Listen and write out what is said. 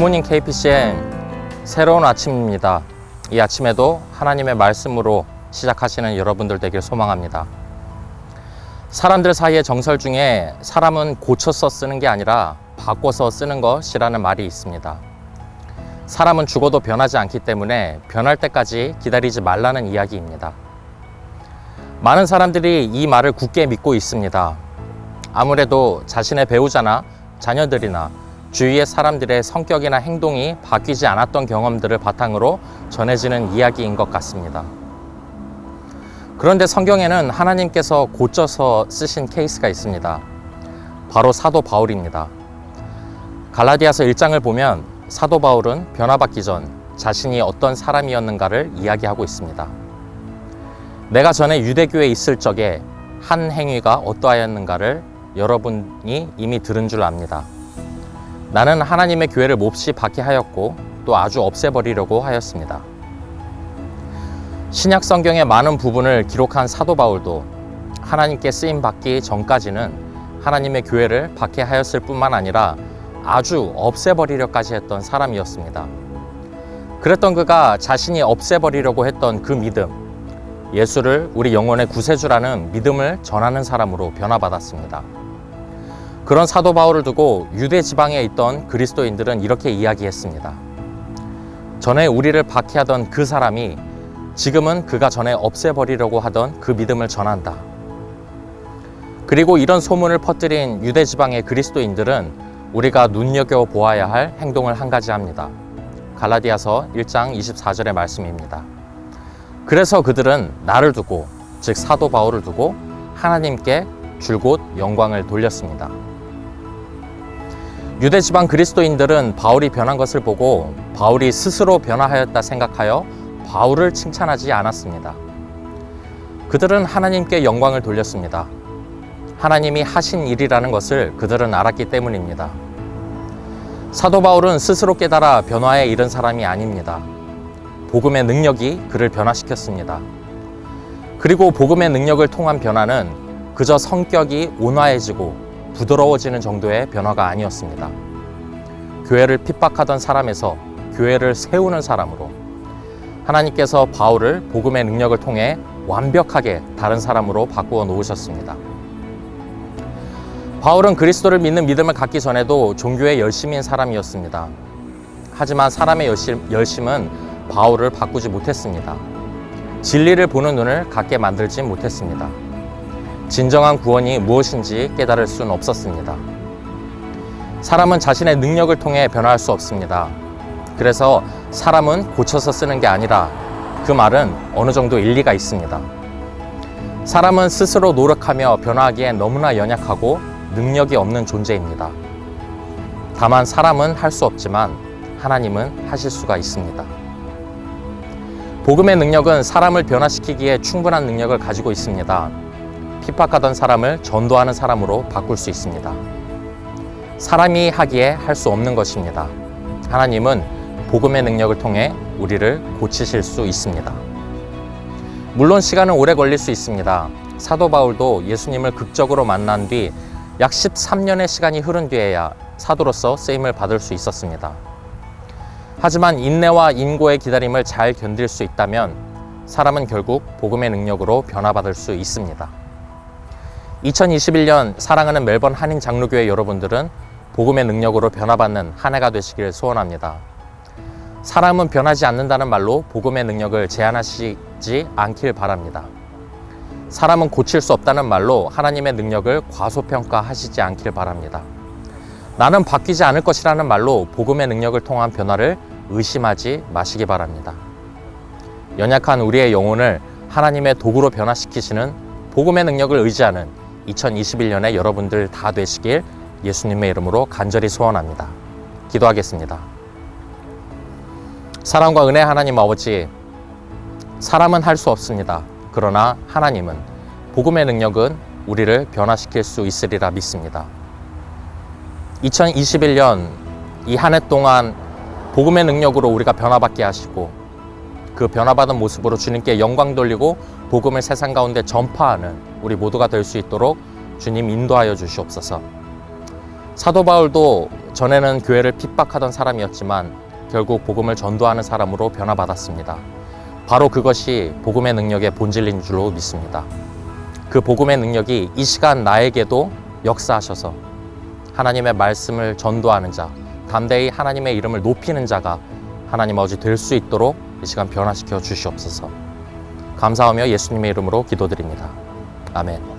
굿모닝 KPCN 새로운 아침입니다. 이 아침에도 하나님의 말씀으로 시작하시는 여러분들 되길 소망합니다. 사람들 사이의 정설 중에 사람은 고쳐서 쓰는 게 아니라 바꿔서 쓰는 것이라는 말이 있습니다. 사람은 죽어도 변하지 않기 때문에 변할 때까지 기다리지 말라는 이야기입니다. 많은 사람들이 이 말을 굳게 믿고 있습니다. 아무래도 자신의 배우자나 자녀들이나 주위의 사람들의 성격이나 행동이 바뀌지 않았던 경험들을 바탕으로 전해지는 이야기인 것 같습니다. 그런데 성경에는 하나님께서 고쳐서 쓰신 케이스가 있습니다. 바로 사도 바울입니다. 갈라디아서 1장을 보면 사도 바울은 변화받기 전 자신이 어떤 사람이었는가를 이야기하고 있습니다. 내가 전에 유대교에 있을 적에 한 행위가 어떠하였는가를 여러분이 이미 들은 줄 압니다. 나는 하나님의 교회를 몹시 박해하였고 또 아주 없애버리려고 하였습니다. 신약 성경의 많은 부분을 기록한 사도 바울도 하나님께 쓰임받기 전까지는 하나님의 교회를 박해하였을 뿐만 아니라 아주 없애버리려까지 했던 사람이었습니다. 그랬던 그가 자신이 없애버리려고 했던 그 믿음, 예수를 우리 영혼의 구세주라는 믿음을 전하는 사람으로 변화받았습니다. 그런 사도 바울을 두고 유대 지방에 있던 그리스도인들은 이렇게 이야기했습니다. 전에 우리를 박해하던 그 사람이 지금은 그가 전에 없애버리려고 하던 그 믿음을 전한다. 그리고 이런 소문을 퍼뜨린 유대 지방의 그리스도인들은 우리가 눈여겨보아야 할 행동을 한 가지 합니다. 갈라디아서 1장 24절의 말씀입니다. 그래서 그들은 나를 두고, 즉 사도 바울을 두고 하나님께 줄곧 영광을 돌렸습니다. 유대 지방 그리스도인들은 바울이 변한 것을 보고 바울이 스스로 변화하였다 생각하여 바울을 칭찬하지 않았습니다. 그들은 하나님께 영광을 돌렸습니다. 하나님이 하신 일이라는 것을 그들은 알았기 때문입니다. 사도 바울은 스스로 깨달아 변화에 이른 사람이 아닙니다. 복음의 능력이 그를 변화시켰습니다. 그리고 복음의 능력을 통한 변화는 그저 성격이 온화해지고 부드러워지는 정도의 변화가 아니었습니다. 교회를 핍박하던 사람에서 교회를 세우는 사람으로 하나님께서 바울을 복음의 능력을 통해 완벽하게 다른 사람으로 바꾸어 놓으셨습니다. 바울은 그리스도를 믿는 믿음을 갖기 전에도 종교에 열심인 사람이었습니다. 하지만 사람의 열심은 바울을 바꾸지 못했습니다. 진리를 보는 눈을 갖게 만들지 못했습니다. 진정한 구원이 무엇인지 깨달을 수는 없었습니다. 사람은 자신의 능력을 통해 변화할 수 없습니다. 그래서 사람은 고쳐서 쓰는 게 아니라 그 말은 어느 정도 일리가 있습니다. 사람은 스스로 노력하며 변화하기엔 너무나 연약하고 능력이 없는 존재입니다. 다만 사람은 할 수 없지만 하나님은 하실 수가 있습니다. 복음의 능력은 사람을 변화시키기에 충분한 능력을 가지고 있습니다. 핍박하던 사람을 전도하는 사람으로 바꿀 수 있습니다. 사람이 하기에 할 수 없는 것입니다. 하나님은 복음의 능력을 통해 우리를 고치실 수 있습니다. 물론 시간은 오래 걸릴 수 있습니다. 사도 바울도 예수님을 극적으로 만난 뒤 약 13년의 시간이 흐른 뒤에야 사도로서 쓰임을 받을 수 있었습니다. 하지만 인내와 인고의 기다림을 잘 견딜 수 있다면 사람은 결국 복음의 능력으로 변화받을 수 있습니다. 2021년 사랑하는 멜번 한인 장로교회 여러분들은 복음의 능력으로 변화받는 한 해가 되시길 소원합니다. 사람은 변하지 않는다는 말로 복음의 능력을 제한하시지 않길 바랍니다. 사람은 고칠 수 없다는 말로 하나님의 능력을 과소평가하시지 않길 바랍니다. 나는 바뀌지 않을 것이라는 말로 복음의 능력을 통한 변화를 의심하지 마시기 바랍니다. 연약한 우리의 영혼을 하나님의 도구로 변화시키시는 복음의 능력을 의지하는 2021년에 여러분들 다 되시길 예수님의 이름으로 간절히 소원합니다. 기도하겠습니다. 사랑과 은혜 하나님 아버지, 사람은 할 수 없습니다. 그러나 하나님은, 복음의 능력은 우리를 변화시킬 수 있으리라 믿습니다. 2021년 이 한 해 동안 복음의 능력으로 우리가 변화받게 하시고 그 변화받은 모습으로 주님께 영광 돌리고 복음을 세상 가운데 전파하는 우리 모두가 될 수 있도록 주님 인도하여 주시옵소서. 사도 바울도 전에는 교회를 핍박하던 사람이었지만 결국 복음을 전도하는 사람으로 변화받았습니다. 바로 그것이 복음의 능력의 본질인 줄로 믿습니다. 그 복음의 능력이 이 시간 나에게도 역사하셔서 하나님의 말씀을 전도하는 자, 담대히 하나님의 이름을 높이는 자가 하나님 아버지 될 수 있도록 이 시간 변화시켜 주시옵소서. 감사하며 예수님의 이름으로 기도드립니다. 아멘.